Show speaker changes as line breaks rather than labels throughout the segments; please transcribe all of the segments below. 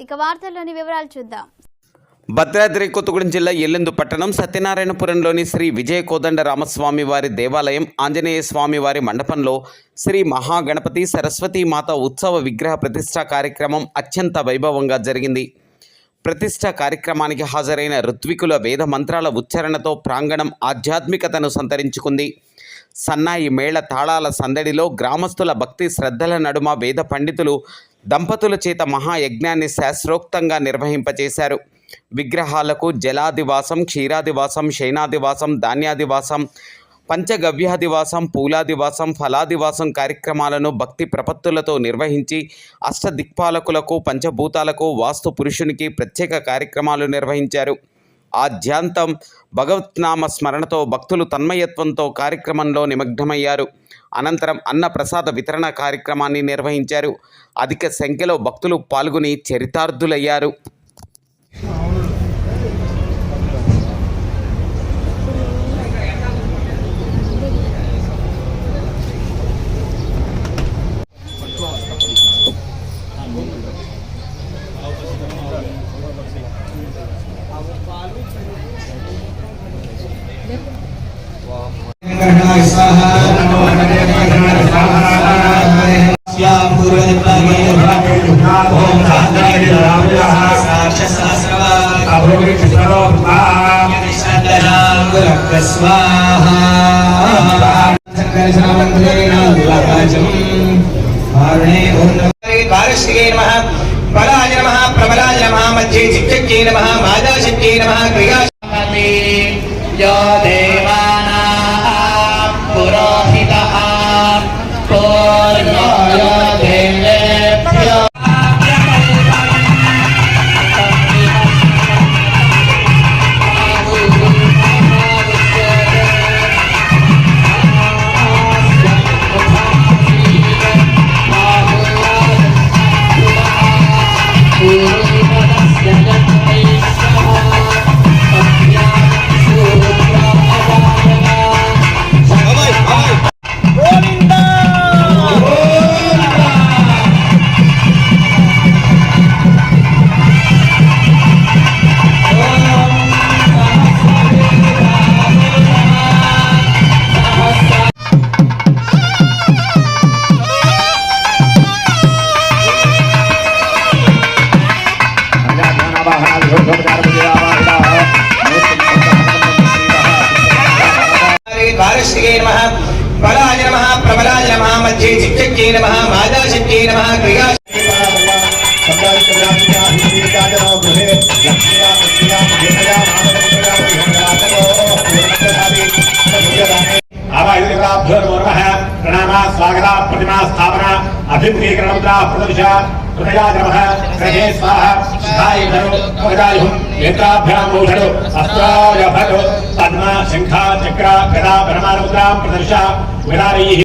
ఇక వార్తల్లోని వివరాలు చూద్దాం.
భద్రాద్రి కొత్తగూడెం జిల్లా ఎల్లెందు పట్టణం సత్యనారాయణపురంలోని శ్రీ విజయ కోదండ రామస్వామి వారి దేవాలయం ఆంజనేయ స్వామి వారి మండపంలో శ్రీ మహాగణపతి సరస్వతీ మాత ఉత్సవ విగ్రహ ప్రతిష్ఠా కార్యక్రమం అత్యంత వైభవంగా జరిగింది. ప్రతిష్ఠా కార్యక్రమానికి హాజరైన ఋత్వికుల వేద మంత్రాల ఉచ్చారణతో ప్రాంగణం ఆధ్యాత్మికతను సంతరించుకుంది. సన్నాయి మేళ తాళాల సందడిలో గ్రామస్తుల భక్తి శ్రద్ధల నడుమ వేద పండితులు దంపతుల చేత మహాయజ్ఞాన్ని శాస్త్రోక్తంగా నిర్వహింపచేశారు. విగ్రహాలకు జలాదివాసం, క్షీరాదివాసం, శయనాదివాసం, ధాన్యాదివాసం, పంచగవ్యాదివాసం, పూలాదివాసం, ఫలాదివాసం కార్యక్రమాలను భక్తి ప్రపత్తులతో నిర్వహించి అష్టదిక్పాలకులకు, పంచభూతాలకు, వాస్తు పురుషునికి ప్రత్యేక కార్యక్రమాలు నిర్వహించారు. ఆద్యాంతం భగవత్నామ స్మరణతో భక్తులు తన్మయత్వంతో కార్యక్రమంలో నిమగ్నమయ్యారు. అనంతరం అన్న ప్రసాద వితరణ కార్యక్రమాన్ని నిర్వహించారు. అధిక సంఖ్యలో భక్తులు పాల్గొని చరితార్థులయ్యారు.
बलाय नमः प्रबलाय नमः मध्ये चित्तज्ञे नमः मादाशक्त्यै नमः क्रियाशक्ति यो देवानां पुरोहितः पूर्णो यो देवेभ्यो नमः बलाय नमः प्रबलाय नमः मध्ये चित्तज्ञे नमः मादाशक्त्यै नमः क्रियाशक्ति प्रणामा स्वागता प्रतिमा स्थापना अभिप्रीकरणं प्रदर्शा हृदयाग्रमः हृदये स्वाहा शिखाय धनु भगदायुः नेत्राभ्याम् औषधो अस्त्राय भटो पद्म शंख चक्र गदा ब्रह्मारुद्रां प्रदर्शा विरारैः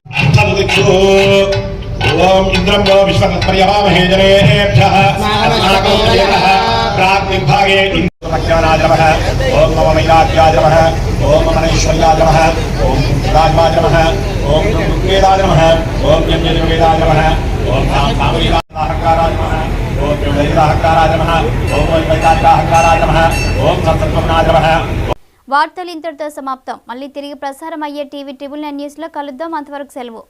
ओम इंद्रं वो विश्वतत्पर्यवामहे जनेभ्यः अस्माकं देवः प्राग्दिग्भागे इंद्रपक्षानाद्रमः ओम नमो मैलाद्याद्रमः ओम मनेश्वर्याद्रमः ओम राजवाद्रमः ओम दुर्गेदाद्रमः ओम यज्ञदेवगेदाद्रमः ओम कामरीदाहकाराद्रमः ओम योगैदाहकाराद्रमः ओम वैदाहकाराद्रमः ओम सत्सत्वनाद्रमः.
వార్తలు ఇంతటితో సమాప్తం. మళ్ళీ తిరిగి ప్రసారం అయ్యే టీవీ 9 న్యూస్లో కలుద్దాం. అంతవరకు సెలవు.